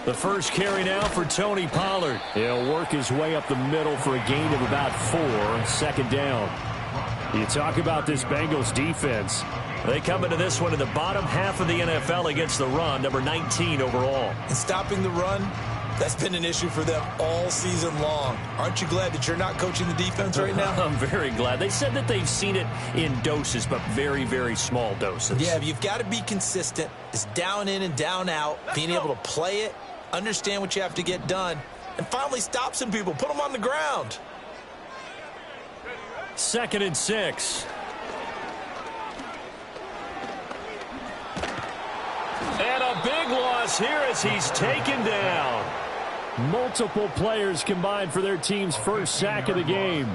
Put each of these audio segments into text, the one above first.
The first carry now for Tony Pollard. He'll work his way up the middle for a gain of about 4, second down. You talk about this Bengals defense. They come into this one in the bottom half of the NFL against the run, number 19 overall. And stopping the run, that's been an issue for them all season long. Aren't you glad that you're not coaching the defense right now? I'm very glad. They said that they've seen it in doses, but very, very small doses. Yeah, you've got to be consistent. It's down in and down out, being able to play it, understand what you have to get done, and finally stop some people, put them on the ground. 2nd and 6. And a big loss here as he's taken down. Multiple players combined for their team's first sack of the game.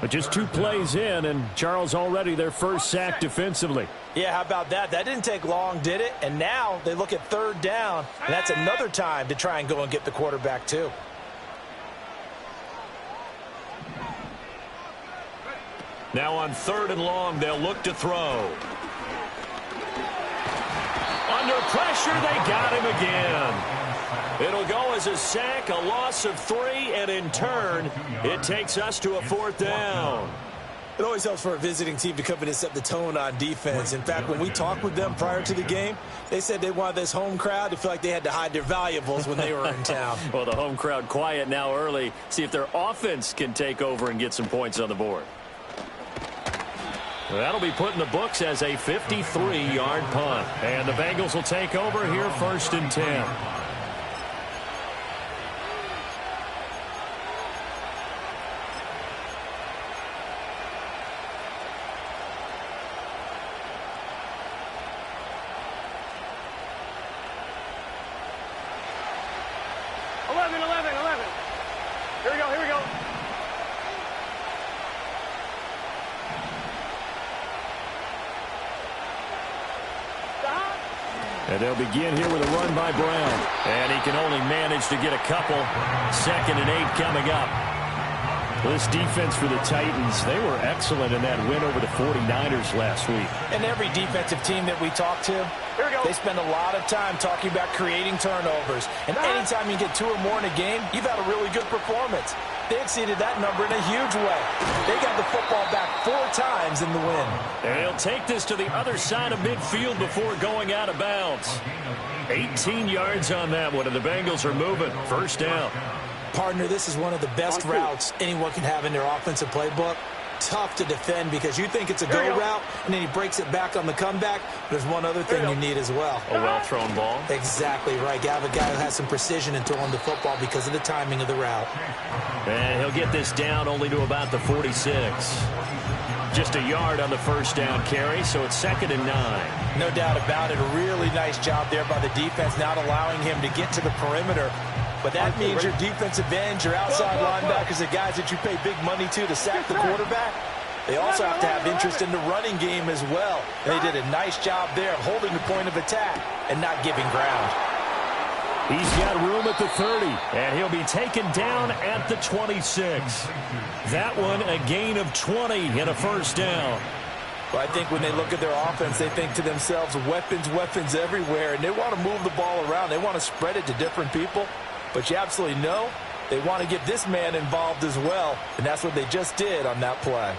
But just 2 plays in, and Charles already their first sack defensively. Yeah, how about that? That didn't take long, did it? And now they look at 3rd down, and that's another time to try and go and get the quarterback too. Now on 3rd and long, they'll look to throw. Under pressure, they got him again. It'll go as a sack, a loss of 3, and in turn, it takes us to a 4th down. It always helps for a visiting team to come in and set the tone on defense. In fact, when we talked with them prior to the game, they said they wanted this home crowd to feel like they had to hide their valuables when they were in town. Well, the home crowd quiet now early. See if their offense can take over and get some points on the board. That'll be put in the books as a 53-yard punt. And the Bengals will take over here 1st and 10. And they'll begin here with a run by Brown. And he can only manage to get a couple. 2nd and 8 coming up. This defense for the Titans, they were excellent in that win over the 49ers last week. And every defensive team that we talk to, they spend a lot of time talking about creating turnovers. And anytime you get 2 or more in a game, you've had a really good performance. They exceeded that number in a huge way. They got the football back 4 times in the win. And he'll take this to the other side of midfield before going out of bounds. 18 yards on that one, and the Bengals are moving. 1st down. Partner, this is one of the best routes anyone can have in their offensive playbook. Tough to defend because you think it's a go route, and then he breaks it back on the comeback. There's one other thing you need as well. A well-thrown ball. Exactly right. You have a guy who has some precision in throwing the football because of the timing of the route. And he'll get this down only to about the 46. Just a yard on the 1st down carry, so it's 2nd and 9. No doubt about it. A really nice job there by the defense, not allowing him to get to the perimeter. But that means your defensive ends, your outside linebackers, the guys that you pay big money to sack the quarterback, they also have to have interest in the running game as well. And they did a nice job there of holding the point of attack and not giving ground. He's got room at the 30, and he'll be taken down at the 26. That one a gain of 20 and a 1st down. Well, I think when they look at their offense, they think to themselves, weapons, weapons everywhere, and they want to move the ball around. They want to spread it to different people. But you absolutely know they want to get this man involved as well, and that's what they just did on that play.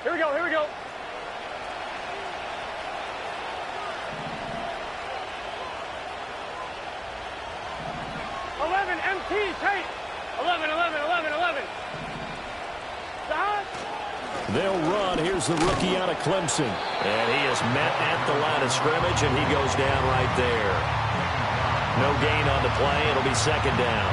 Here we go, here we go. MT, tight. 11. They'll run. Here's the rookie out of Clemson. And he is met at the line of scrimmage, and he goes down right there. No gain on the play. It'll be 2nd down.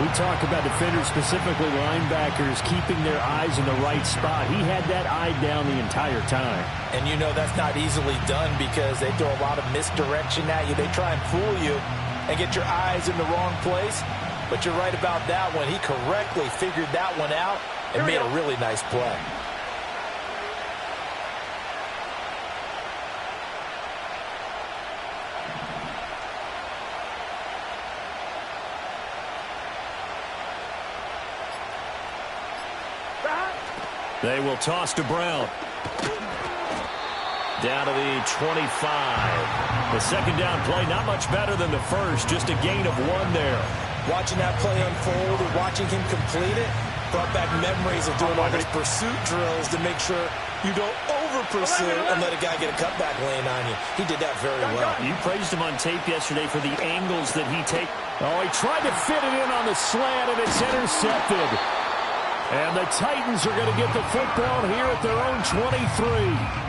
We talk about defenders, specifically linebackers, keeping their eyes in the right spot. He had that eye down the entire time. And you know that's not easily done because they throw a lot of misdirection at you. They try and fool you and get your eyes in the wrong place. But you're right about that one. He correctly figured that one out and made a really nice play. They will toss to Brown. Down to the 25. The second down play, not much better than the first, just a gain of 1 there. Watching that play unfold and watching him complete it brought back memories of doing all those pursuit drills to make sure you don't over-pursue and let a guy get a cutback lane on you. He did that very well. You praised him on tape yesterday for the angles that he takes. Oh, he tried to fit it in on the slant, and it's intercepted. And the Titans are going to get the football here at their own 23.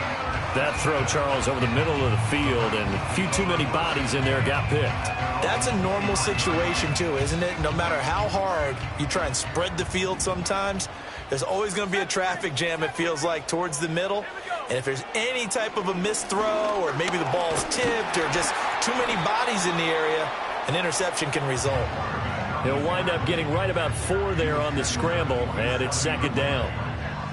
That throw, Charles, over the middle of the field, and a few too many bodies in there got picked. That's a normal situation, too, isn't it? No matter how hard you try and spread the field sometimes, there's always going to be a traffic jam, it feels like, towards the middle. And if there's any type of a missed throw or maybe the ball's tipped or just too many bodies in the area, an interception can result. He'll wind up getting right about 4 there on the scramble, and it's second down.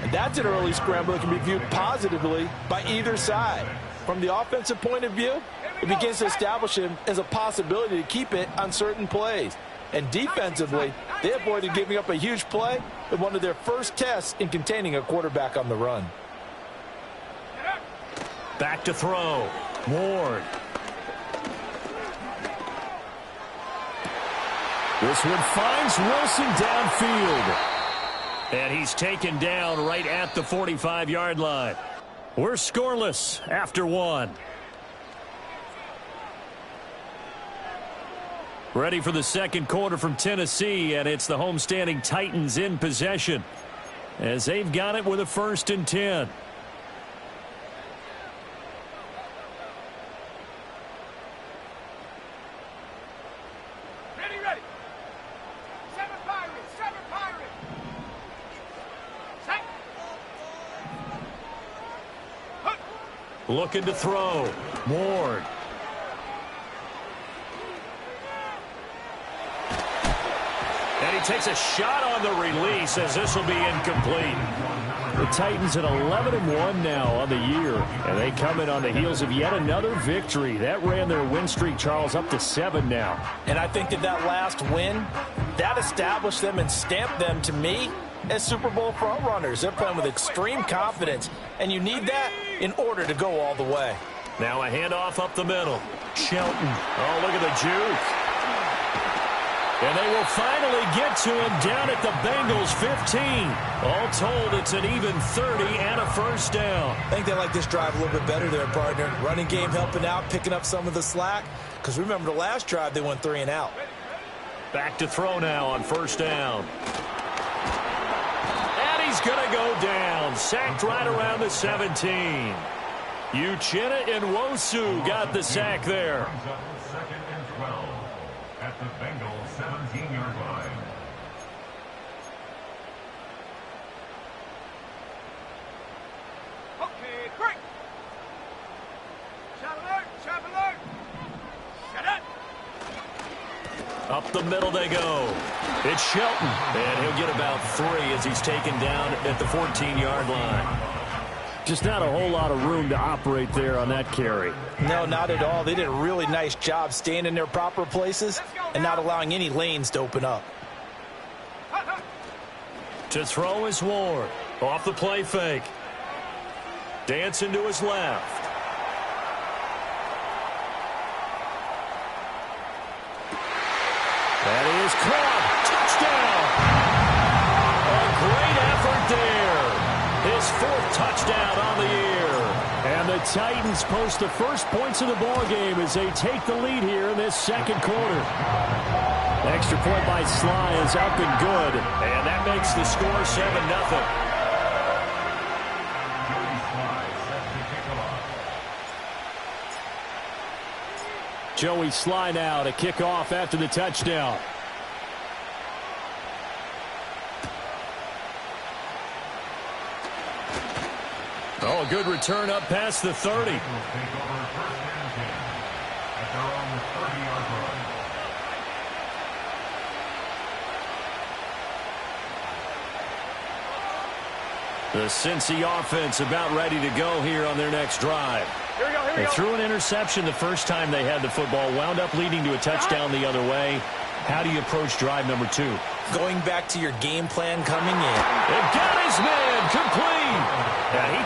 And that's an early scramble that can be viewed positively by either side. From the offensive point of view, it begins to establish him as a possibility to keep it on certain plays. And defensively, they avoided giving up a huge play in one of their first tests in containing a quarterback on the run. Back to throw. Ward. This one finds Wilson downfield. And he's taken down right at the 45-yard line. We're scoreless after 1. Ready for the second quarter from Tennessee, and it's the homestanding Titans in possession as they've got it with a 1st and 10. Ready. 7 Pirates. Set. Looking to throw. Ward. And he takes a shot on the release as this will be incomplete. The Titans at 11-1 now on the year, and they come in on the heels of yet another victory. That ran their win streak, Charles, up to 7 now. And I think that last win, that established them and stamped them, to me, as Super Bowl frontrunners. They're playing with extreme confidence, and you need that in order to go all the way. Now a handoff up the middle. Shelton. Oh, look at the juke. And they will finally get to him down at the Bengals 15. All told, it's an even 30 and a 1st down. I think they like this drive a little bit better there, partner. Running game helping out, picking up some of the slack. Because remember the last drive, they went 3 and out. Back to throw now on 1st down. And he's going to go down. Sacked right around the 17. Uchenna and Nwosu got the sack there. 2nd and 12 at the Bengals 17-yard line. Okay, break. Shot alert. Shut up. Up the middle they go. It's Shelton. And he'll get about 3 as he's taken down at the 14-yard line. Just not a whole lot of room to operate there on that carry. No, not at all. They did a really nice job staying in their proper places and not allowing any lanes to open up. To throw is Ward. Off the play fake. Dancing to his left. That is caught. Touchdown. A great effort there. His 4th touchdown on the year. And the Titans post the first points of the ballgame as they take the lead here in this second quarter. Extra point by Sly is up and good. And that makes the score 7-0. Joey Sly now to kick off after the touchdown. Oh, good return up past the 30. The Cincy offense about ready to go here on their next drive. Here we go. They threw an interception the first time they had the football, wound up leading to a touchdown the other way. How do you approach drive number 2? Going back to your game plan coming in. It got his man complete.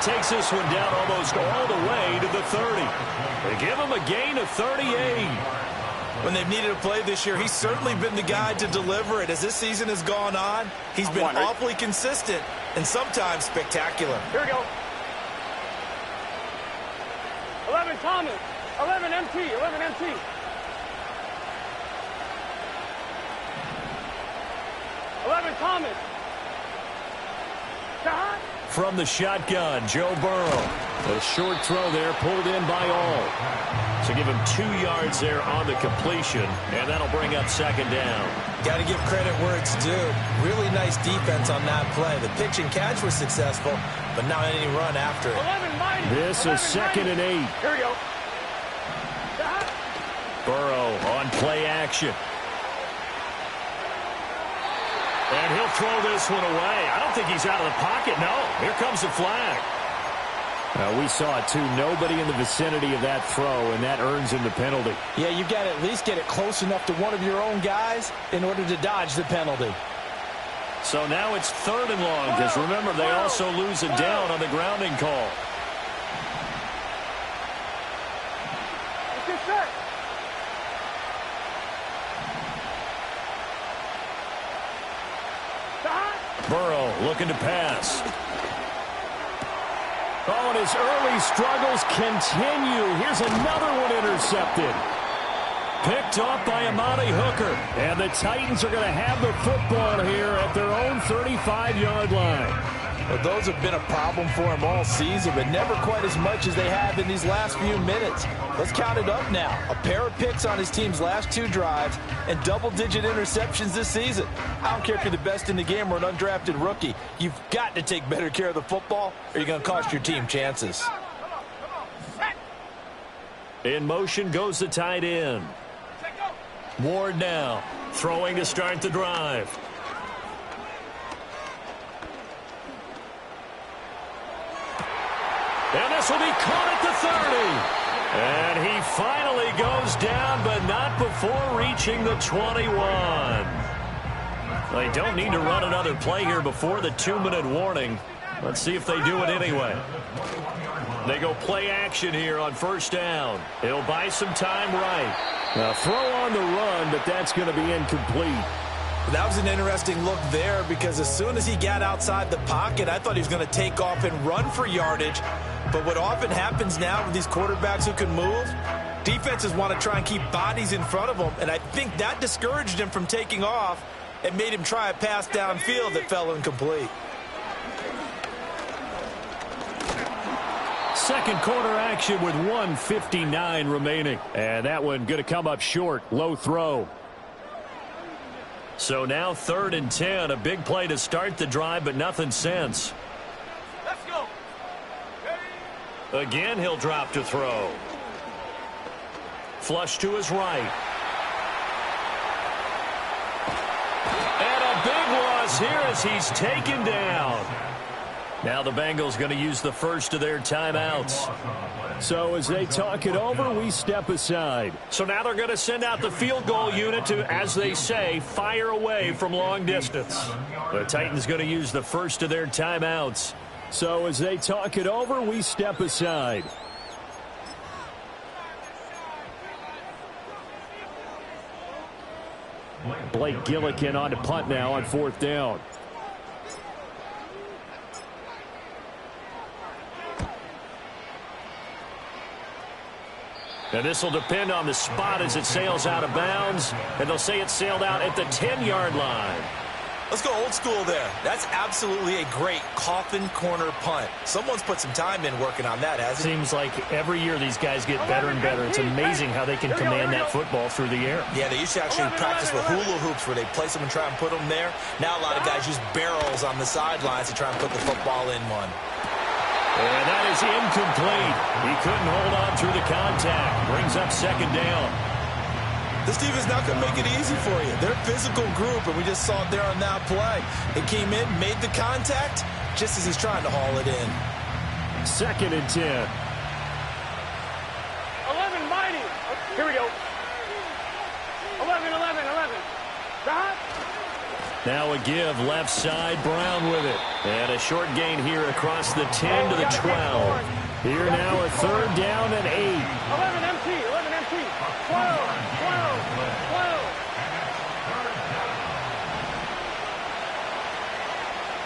takes this one down almost all the way to the 30. They give him a gain of 38. When they've needed a play this year, he's certainly been the guy to deliver it. As this season has gone on, he's been awfully consistent and sometimes spectacular. Here we go. 11 Thomas. 11 MT. 11 MT. Thomas. From the shotgun, Joe Burrow. A short throw there, pulled in by all. So give him 2 yards there on the completion, and that'll bring up second down. Got to give credit where it's due. Really nice defense on that play. The pitch and catch was successful, but not any run after it. This is 2nd and 8. Here we go. Burrow on play action. And he'll throw this one away. I don't think he's out of the pocket. No, here comes the flag. We saw it, too. Nobody in the vicinity of that throw, and that earns him the penalty. Yeah, you've got to at least get it close enough to one of your own guys in order to dodge the penalty. So now it's 3rd and long, because remember, they also lose a down on the grounding call. Burrow looking to pass. Oh, and his early struggles continue. Here's another one intercepted. Picked off by Amani Hooker. And the Titans are going to have the football here at their own 35-yard line. Well, those have been a problem for him all season, but never quite as much as they have in these last few minutes. Let's count it up now. A pair of picks on his team's last 2 drives and double-digit interceptions this season. I don't care if you're the best in the game or an undrafted rookie. You've got to take better care of the football or you're going to cost your team chances. In motion goes the tight end. Ward now throwing to start the drive. And this will be caught at the 30. And he finally goes down, but not before reaching the 21. They don't need to run another play here before the 2-minute warning. Let's see if they do it anyway. They go play action here on 1st down. It'll buy some time right. Now throw on the run, but that's going to be incomplete. That was an interesting look there because as soon as he got outside the pocket, I thought he was going to take off and run for yardage. But what often happens now with these quarterbacks who can move, defenses want to try and keep bodies in front of them, and I think that discouraged him from taking off and made him try a pass downfield that fell incomplete. Second quarter action with 1:59 remaining. And that one going to come up short. Low throw. So now 3rd and 10. A big play to start the drive, but nothing since. Let's go. Again, he'll drop to throw. Flush to his right. And a big loss here as he's taken down. Now the Bengals going to use the first of their timeouts. So as they talk it over, we step aside. So now they're going to send out the field goal unit to, as they say, fire away from long distance. The Titans going to use the first of their timeouts. So as they talk it over, we step aside. Blake Gillikin on to punt now on 4th down. And this will depend on the spot as it sails out of bounds. And they'll say it sailed out at the 10-yard line. Let's go old school there. That's absolutely a great coffin corner punt. Someone's put some time in working on that, hasn't it? Seems like every year these guys get better and better. It's amazing how they can command that football through the air. Yeah, they used to actually practice with hula hoops where they place them and try and put them there. Now a lot of guys use barrels on the sidelines to try and put the football in one. And that is incomplete. He couldn't hold on through the contact. Brings up 2nd down. This team is not going to make it easy for you. They're a physical group, and we just saw it there on that play. They came in, made the contact, just as he's trying to haul it in. 2nd and 10. 11 mighty. Here we go. 11. Now a give, left side, Brown with it. And a short gain here across the 10 to the 12. Here now a third down and 8. 11 MT, 11 MT. 12, 12, 12.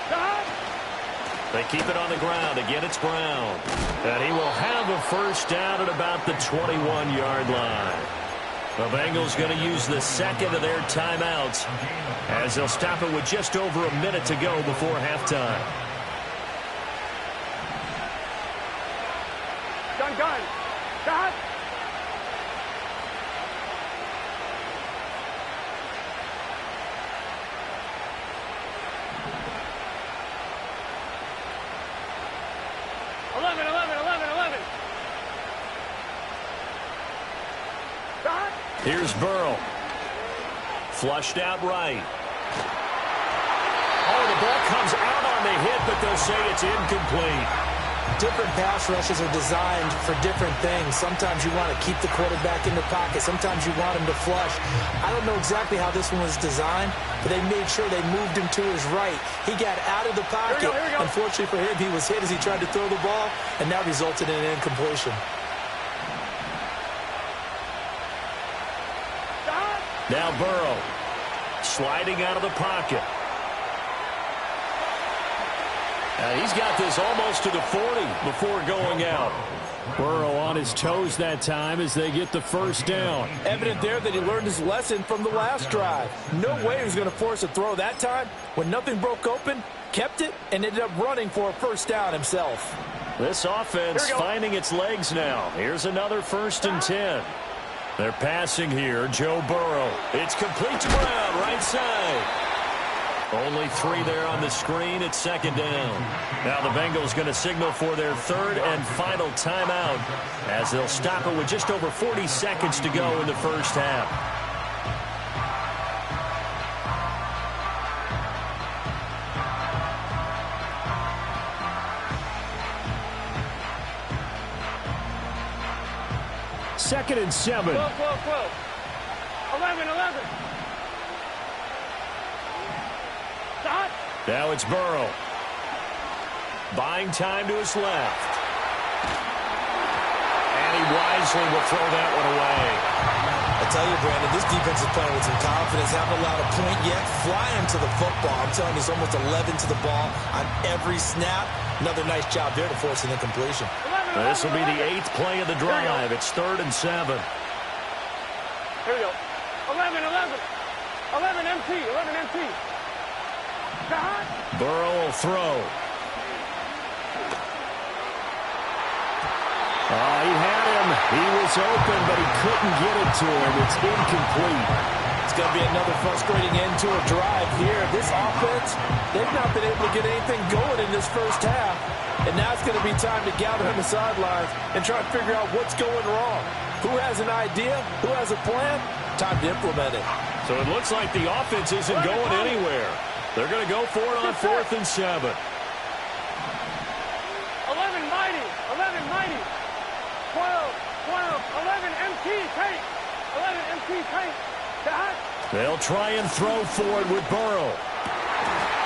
Stop. They keep it on the ground. Again, it's Brown. And he will have a first down at about the 21-yard line. The Bengals going to use the second of their timeouts as they'll stop it with just over a minute to go before halftime. Gun. Stop. Here's Burrow. Flushed out right. Oh, the ball comes out on the hit, but they'll say it's incomplete. Different pass rushes are designed for different things. Sometimes you want to keep the quarterback in the pocket. Sometimes you want him to flush. I don't know exactly how this one was designed, but they made sure they moved him to his right. He got out of the pocket. Here we go. Unfortunately for him, he was hit as he tried to throw the ball, and that resulted in an incompletion. Now Burrow sliding out of the pocket. He's got this almost to the 40 before going out. Burrow on his toes that time as they get the first down. Evident there that he learned his lesson from the last drive. No way he was going to force a throw that time. When nothing broke open, kept it, and ended up running for a first down himself. This offense finding its legs now. Here's another 1st and 10. They're passing here. Joe Burrow. It's complete to Brown, right side. Only 3 there on the screen. It's 2nd down. Now the Bengals going to signal for their 3rd and final timeout as they'll stop it with just over 40 seconds to go in the first half. Second and 7. 12. 11. Stop. Now it's Burrow. Buying time to his left. And he wisely will throw that one away. I tell you, Brandon, this defense is playing with some confidence. Haven't allowed a point yet. Flying to the football. I'm telling you, it's almost 11 to the ball on every snap. Another nice job there to force an incompletion. This will be the 8th play of the drive. It's 3rd and 7. Here we go. 11 MT. Stop. Burrow will throw. He had him. He was open, but he couldn't get it to him. It's incomplete. It's going to be another frustrating end to a drive here. This offense, they've not been able to get anything going in this first half. And now it's going to be time to gather on the sidelines and try to figure out what's going wrong. Who has an idea? Who has a plan? Time to implement it. So it looks like the offense isn't going anywhere. They're going to go for it on 4th and 7. 11 mighty. 12. 11 MT tank. 11 MT tank. Stop. They'll try and throw forward with Burrow.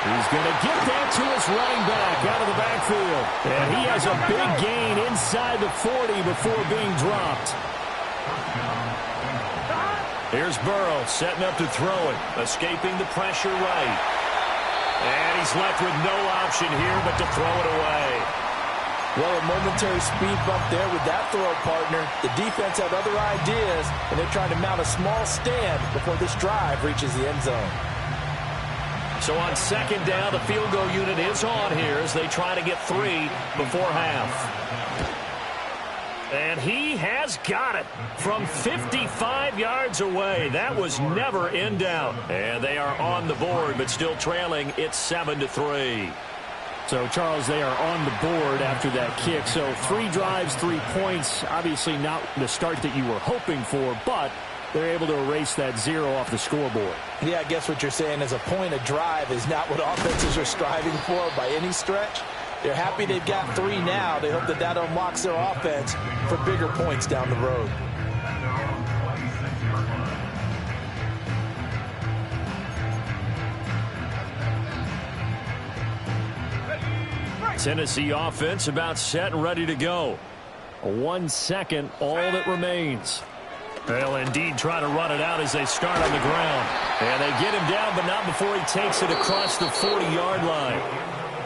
He's going to get that to his running back out of the backfield. And he has a big gain inside the 40 before being dropped. Here's Burrow setting up to throw it. Escaping the pressure right. And he's left with no option here but to throw it away. Well, a momentary speed bump there with that throw partner. The defense had other ideas, and they're trying to mount a small stand before this drive reaches the end zone. So on 2nd down, the field goal unit is on here as they try to get 3 before half. And he has got it from 55 yards away. That was never in doubt. And they are on the board, but still trailing. It's 7-3. So, Charles, they are on the board after that kick. So 3 drives, 3 points. Obviously not the start that you were hoping for, but they're able to erase that 0 off the scoreboard. Yeah, I guess what you're saying is a point a drive is not what offenses are striving for by any stretch. They're happy they've got 3 now. They hope that that unlocks their offense for bigger points down the road. Tennessee offense about set and ready to go. 1 second, all that remains. They'll indeed try to run it out as they start on the ground. And they get him down, but not before he takes it across the 40-yard line.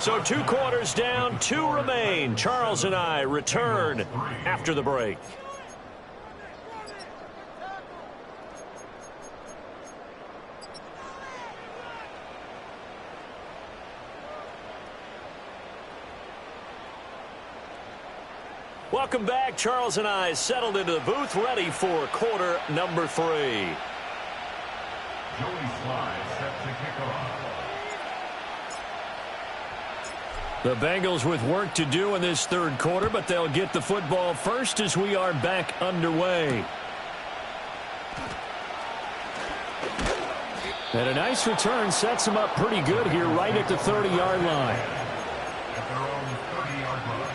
So 2 quarters down, 2 remain. Charles and I return after the break. Welcome back. Charles and I settled into the booth, ready for quarter number 3. Joey Sly set to kick off. The Bengals with work to do in this third quarter, but they'll get the football first as we are back underway. And a nice return sets them up pretty good here right at the 30-yard line. At their own 30-yard line.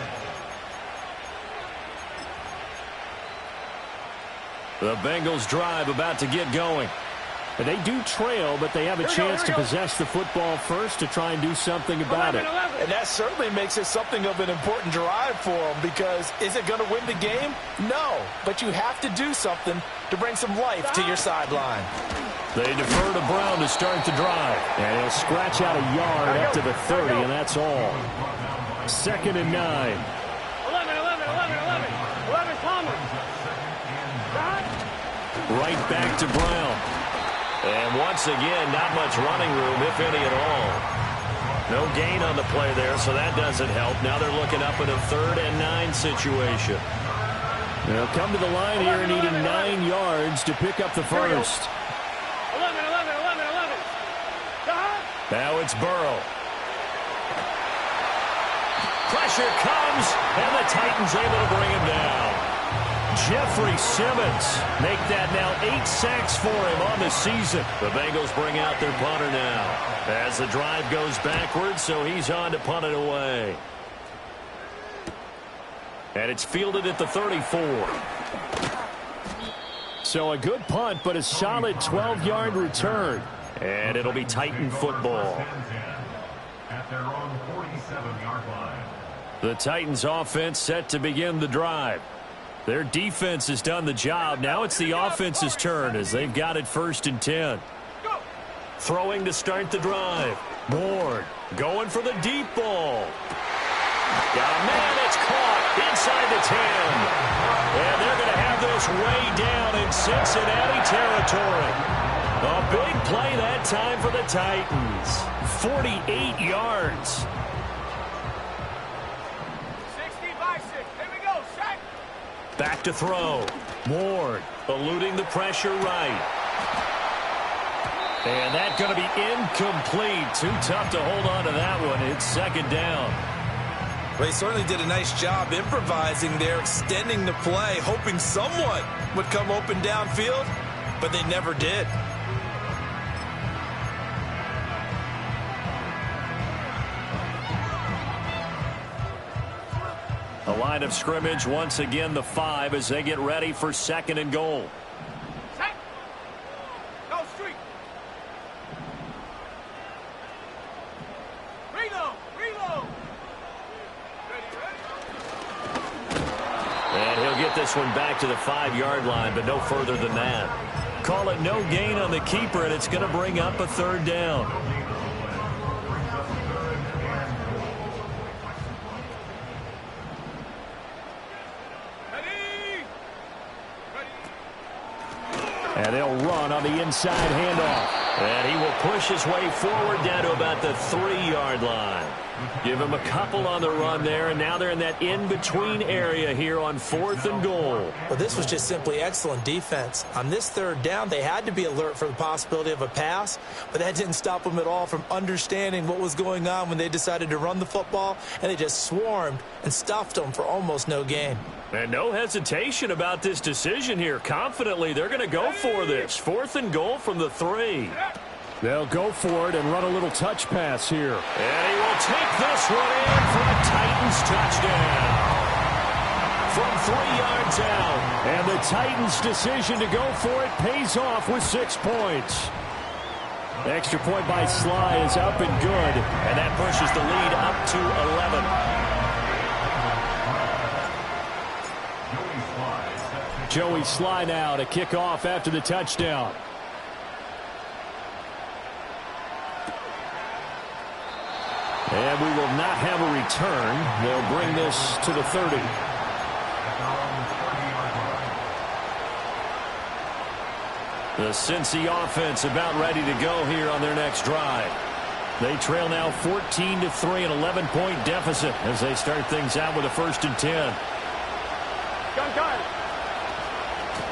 The Bengals drive about to get going. They do trail, but they have a chance to possess the football first to try and do something about it. And that certainly makes it something of an important drive for them, because is it going to win the game? No, but you have to do something to bring some life to your sideline. They defer to Brown to start the drive. And he'll scratch out a yard up to the 30, and that's all. 2nd and 9. 11 Thomas. Right back to Brown. And once again, not much running room, if any at all. No gain on the play there, so that doesn't help. Now they're looking up in a 3rd and 9 situation. They'll come to the line here needing 9 yards to pick up the first. 11. Now it's Burrow. Pressure comes, and the Titans able to bring him down. Jeffrey Simmons make that now 8 sacks for him on the season. The Bengals bring out their punter now as the drive goes backwards, so he's on to punt it away. And it's fielded at the 34. So a good punt, but a solid 12-yard return. And it'll be Titan football. At their own 47-yard line. The Titans offense set to begin the drive. Their defense has done the job. Now it's the offense's turn as they've got it 1st and 10. Throwing to start the drive. Ward going for the deep ball. Got a man, it's caught inside the 10. And they're going to have this way down in Cincinnati territory. A big play that time for the Titans. 48 yards. 60-6. Here we go. Sack. Back to throw. Ward eluding the pressure right. And that's going to be incomplete. Too tough to hold on to that one. It's 2nd down. They certainly did a nice job improvising there, extending the play, hoping someone would come open downfield, but they never did. The line of scrimmage once again the 5 as they get ready for 2nd and goal. Sack. Go street. Reload. Ready. And he'll get this one back to the 5-yard line, but no further than that. Call it no gain on the keeper, and it's going to bring up a 3rd down. And they'll run on the inside handoff. And he will push his way forward down to about the 3-yard line. Give him a couple on the run there, and now they're in that in-between area here on 4th and goal. Well, this was just simply excellent defense. On this 3rd down, they had to be alert for the possibility of a pass, but that didn't stop them at all from understanding what was going on when they decided to run the football, and they just swarmed and stuffed them for almost no gain. And no hesitation about this decision here. Confidently, they're going to go for this. 4th and goal from the 3. They'll go for it and run a little touch pass here. And he will take this one in for a Titans touchdown. From 3 yards out. And the Titans' decision to go for it pays off with 6 points. The extra point by Sly is up and good. And that pushes the lead up to 11. Joey Sly now to kick off after the touchdown. And we will not have a return. They'll bring this to the 30. The Cincy offense about ready to go here on their next drive. They trail now 14-3, an 11-point deficit as they start things out with a 1st and 10. Gun time.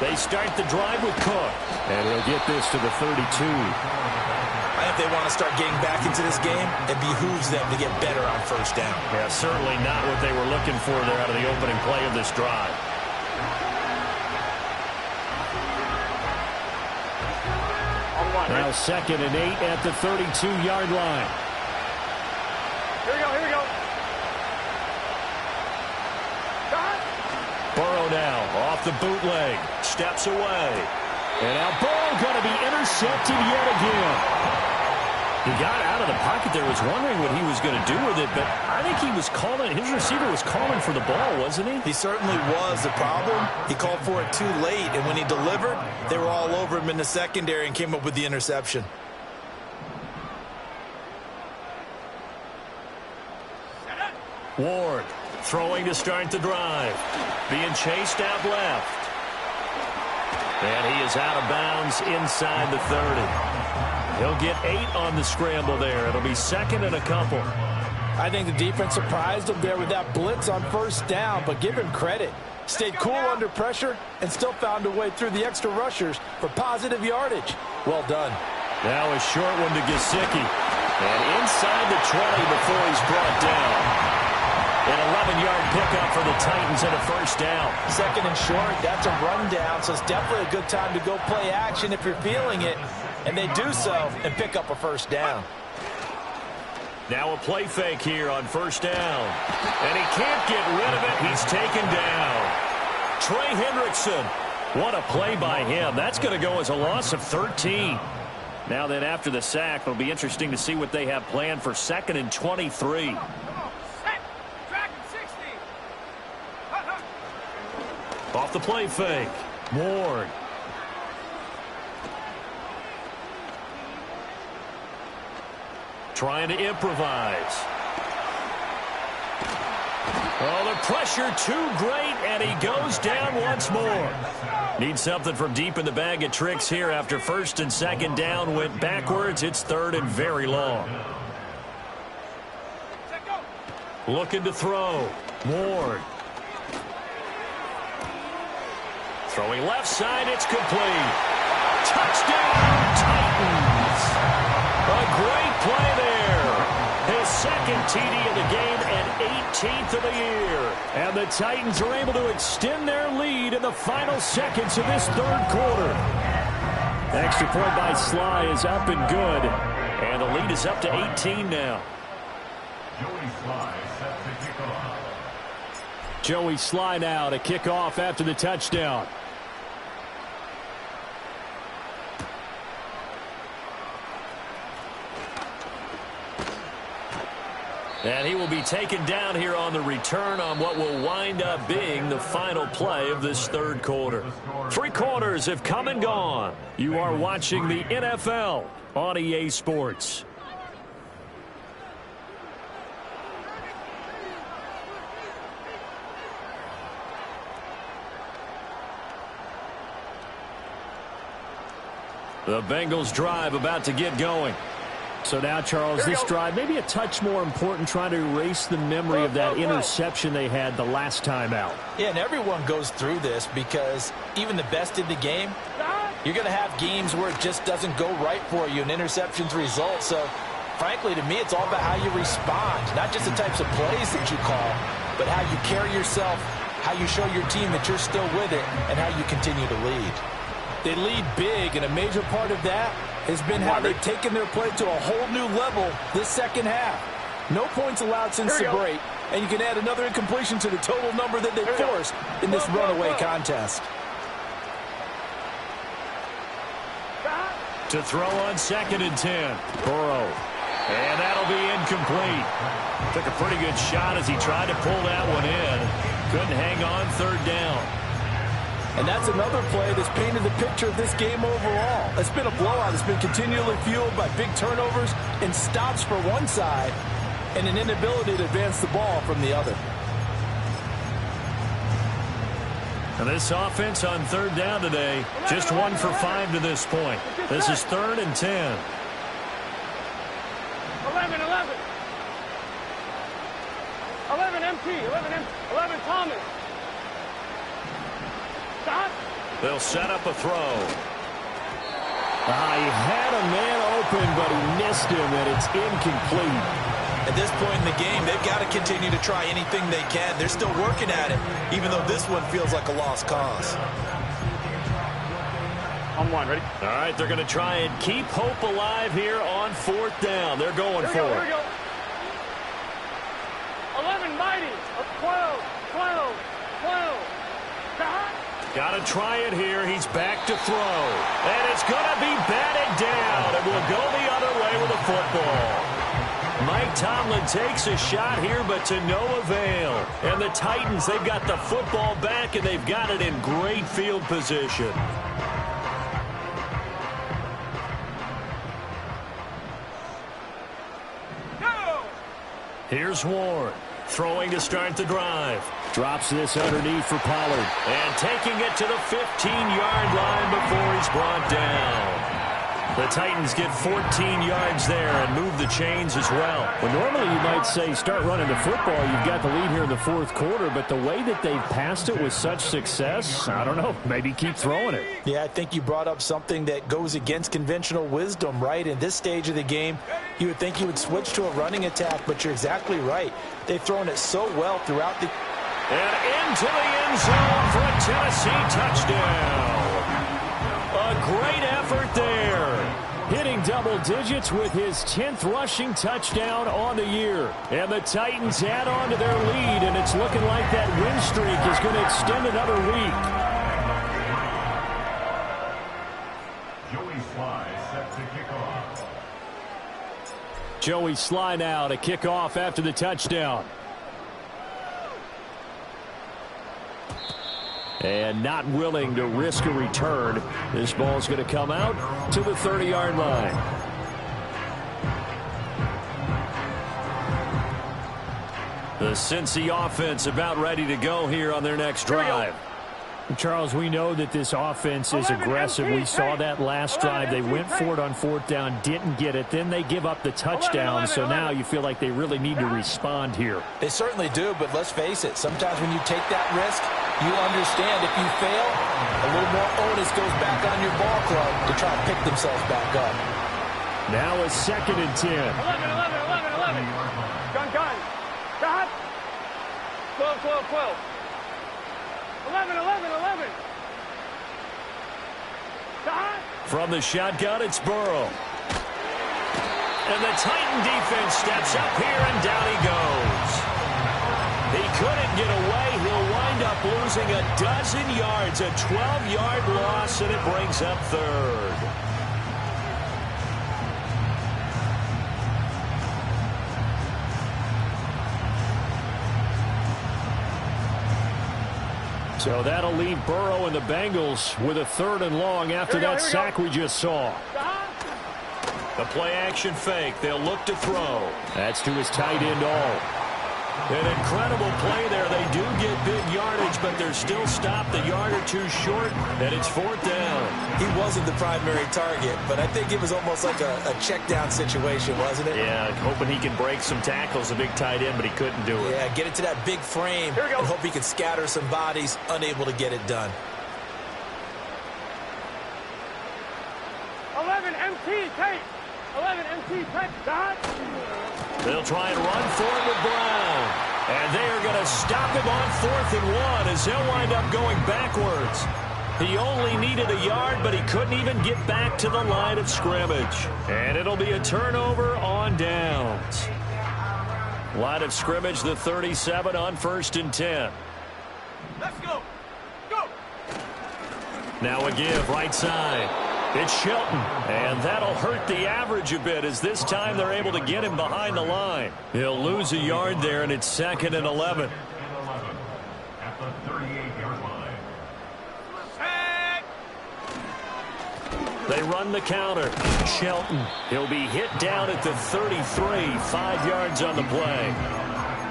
They start the drive with Cook. And he'll get this to the 32. I think they want to start getting back into this game. It behooves them to get better on 1st down. Yeah, certainly not what they were looking for there out of the opening play of this drive. Now 2nd and 8 at the 32-yard line. Here we go, here we go. Shot. Burrow now off the bootleg. Steps away. And now Burrow going to be intercepted yet again. He got out of the pocket there, was wondering what he was going to do with it, but I think he was calling, his receiver was calling for the ball, wasn't he? He certainly was. The problem, he called for it too late, and when he delivered, they were all over him in the secondary and came up with the interception. Ward throwing to start the drive. Being chased out left. And he is out of bounds inside the 30. He'll get 8 on the scramble there. It'll be 2nd and a couple. I think the defense surprised him there with that blitz on 1st down, but give him credit. Stayed cool under pressure and still found a way through the extra rushers for positive yardage. Well done. Now a short one to Gesicki. And inside the 20 before he's brought down. An 11-yard pickup for the Titans and a 1st down. 2nd and short, that's a rundown, so it's definitely a good time to go play action if you're feeling it. And they do so and pick up a 1st down. Now a play fake here on 1st down. And he can't get rid of it. He's taken down. Trey Hendrickson. What a play by him. That's going to go as a loss of 13. Now then after the sack, it'll be interesting to see what they have planned for 2nd and 23. Off the play fake. Ward. Trying to improvise. Oh, the pressure too great, and he goes down once more. Need something from deep in the bag of tricks here after 1st and 2nd down went backwards. It's 3rd and very long. Looking to throw. Ward. Throwing left side, it's complete. Touchdown, Titans. A great play there. His 2nd TD of the game and 18th of the year. And the Titans are able to extend their lead in the final seconds of this 3rd quarter. Extra point by Sly is up and good. And the lead is up to 18 now. Joey Sly set to kick off. Joey Sly now to kick off after the touchdown. And he will be taken down here on the return on what will wind up being the final play of this 3rd quarter. 3 quarters have come and gone. You are watching the NFL on EA Sports. The Bengals drive about to get going. So now, Charles, this drive maybe a touch more important, trying to erase the memory of that interception they had the last time out. Yeah, and everyone goes through this because even the best in the game, you're going to have games where it just doesn't go right for you, and interceptions result. So, frankly, to me, it's all about how you respond, not just the types of plays that you call, but how you carry yourself, how you show your team that you're still with it, and how you continue to lead. They lead big, and a major part of that has been how they've taken their play to a whole new level this 2nd half. No points allowed since the break, and you can add another incompletion to the total number that they forced in this runaway contest. To throw on 2nd and 10. Burrow. And that'll be incomplete. Took a pretty good shot as he tried to pull that one in. Couldn't hang on 3rd down. And that's another play that's painted the picture of this game overall. It's been a blowout. It's been continually fueled by big turnovers and stops for one side and an inability to advance the ball from the other. And this offense on third down today, just 1 for 5 to this point. This is 3rd and 10. 11. 11 MT, 11 Thomas. Stop. They'll set up a throw. He had a man open, but he missed him, and it's incomplete. At this point in the game, they've got to continue to try anything they can. They're still working at it, even though this one feels like a lost cause. On one, ready? All right, they're going to try and keep hope alive here on 4th down. They're going for Here we it. go. 11 mighty. 12. Stop. Got to try it here. He's back to throw. And it's going to be batted down. And will go the other way with the football. Mike Tomlin takes a shot here, but to no avail. And the Titans, they've got the football back, and they've got it in great field position. Go. Here's Warren, throwing to start the drive. Drops this underneath for Pollard. And taking it to the 15-yard line before he's brought down. The Titans get 14 yards there and move the chains as well. Well, normally you might say start running the football. You've got the lead here in the 4th quarter, but the way that they've passed it with such success, I don't know, maybe keep throwing it. Yeah, I think you brought up something that goes against conventional wisdom, right? In this stage of the game, you would think you would switch to a running attack, but you're exactly right. They've thrown it so well throughout the... And into the end zone for a Tennessee touchdown. A great effort there. Hitting double digits with his 10th rushing touchdown on the year. And the Titans add on to their lead, and it's looking like that win streak is going to extend another week. Joey Sly set to kick off. Joey Sly now to kick off after the touchdown. And not willing to risk a return. This ball's going to come out to the 30-yard line. The Cincy offense about ready to go here on their next drive. Charles, we know that this offense is aggressive. We saw that last drive. They went for it on 4th down, didn't get it. Then they give up the touchdown, so now you feel like they really need to respond here. They certainly do, but let's face it. Sometimes when you take that risk, you understand if you fail, a little more onus goes back on your ball club to try to pick themselves back up. Now a 2nd and 10. 11. Gun. Stop. 12. 11. Stop. From the shotgun, it's Burrow. And the Titan defense steps up here, and down he goes. He couldn't get away. He'll wind up losing a dozen yards, a 12-yard loss, and it brings up 3rd. So that'll leave Burrow and the Bengals with a 3rd and long after that sack we just saw. The play-action fake. They'll look to throw. That's to his tight end all. An incredible play there. They do get big yardage, but they're still stopped a yard or two short, and it's 4th down. He wasn't the primary target, but I think it was almost like a check-down situation, wasn't it? Yeah, hoping he can break some tackles, a big tight end, but he couldn't do it. Yeah, get it to that big frame and hope he can scatter some bodies, unable to get it done. 11 MT tape. 11 MT tape. Stop. They'll try and run for it with Brown. And they are going to stop him on 4th and 1 as he'll wind up going backwards. He only needed a yard, but he couldn't even get back to the line of scrimmage. And it'll be a turnover on downs. Line of scrimmage, the 37 on 1st and 10. Let's go. Go. Now a give right side. It's Shelton, and that'll hurt the average a bit as this time they're able to get him behind the line. He'll lose a yard there, and it's 2nd and 11. At the 38-yard line. They run the counter. Shelton. He'll be hit down at the 33, 5 yards on the play.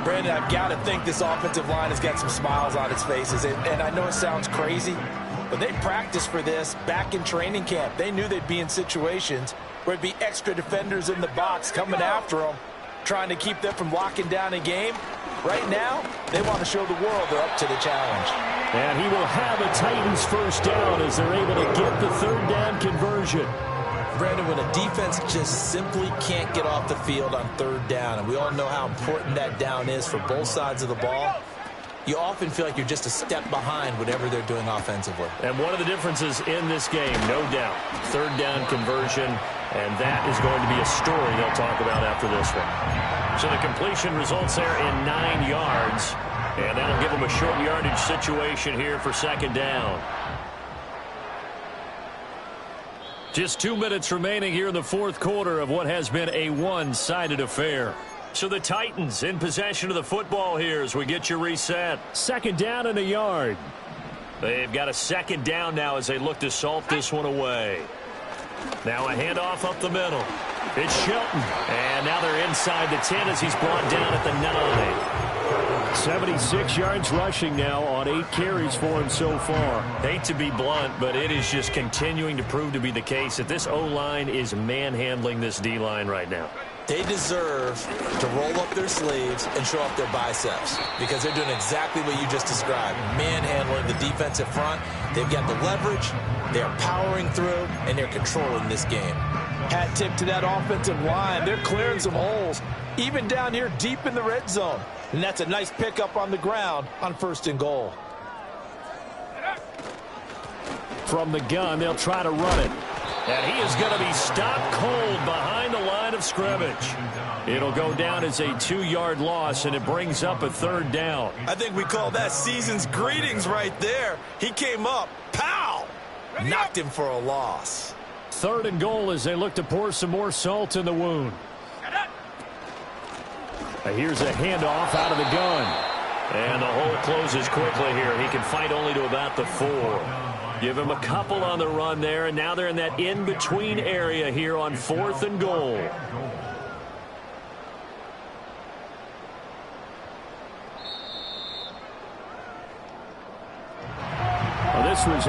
Brandon, I've got to think this offensive line has got some smiles on its faces. And I know it sounds crazy, but they practiced for this back in training camp. They knew they'd be in situations where it'd be extra defenders in the box coming after them, trying to keep them from locking down a game. Right now, they want to show the world they're up to the challenge. And he will have a Titans first down as they're able to get the third down conversion. Brandon, when a defense just simply can't get off the field on third down, and we all know how important that down is for both sides of the ball, you often feel like you're just a step behind whatever they're doing offensively. And one of the differences in this game, no doubt, third down conversion, and that is going to be a story they'll talk about after this one. So the completion results there in 9 yards, and that'll give them a short yardage situation here for second down. Just 2 minutes remaining here in the fourth quarter of what has been a one-sided affair. So the Titans in possession of the football here as we get you reset. Second down and a yard. They've got a second down now as they look to salt this one away. Now a handoff up the middle. It's Shelton. And now they're inside the 10 as he's brought down at the 9. 76 yards rushing now on 8 carries for him so far. Hate to be blunt, but it is just continuing to prove to be the case that this O-line is manhandling this D-line right now. They deserve to roll up their sleeves and show up their biceps because they're doing exactly what you just described, manhandling the defensive front. They've got the leverage, they're powering through, and they're controlling this game. Hat tip to that offensive line. They're clearing some holes, even down here deep in the red zone. And that's a nice pickup on the ground on 1st and goal. From the gun, they'll try to run it. And he is going to be stopped cold behind the line of scrimmage. It'll go down as a 2-yard loss, and it brings up a third down. I think we call that season's greetings right there. He came up, pow! Knocked him for a loss. 3rd and goal as they look to pour some more salt in the wound. Here's a handoff out of the gun. And the hole closes quickly here. He can fight only to about the 4. Give him a couple on the run there, and now they're in that in-between area here on 4th and goal. Well, this was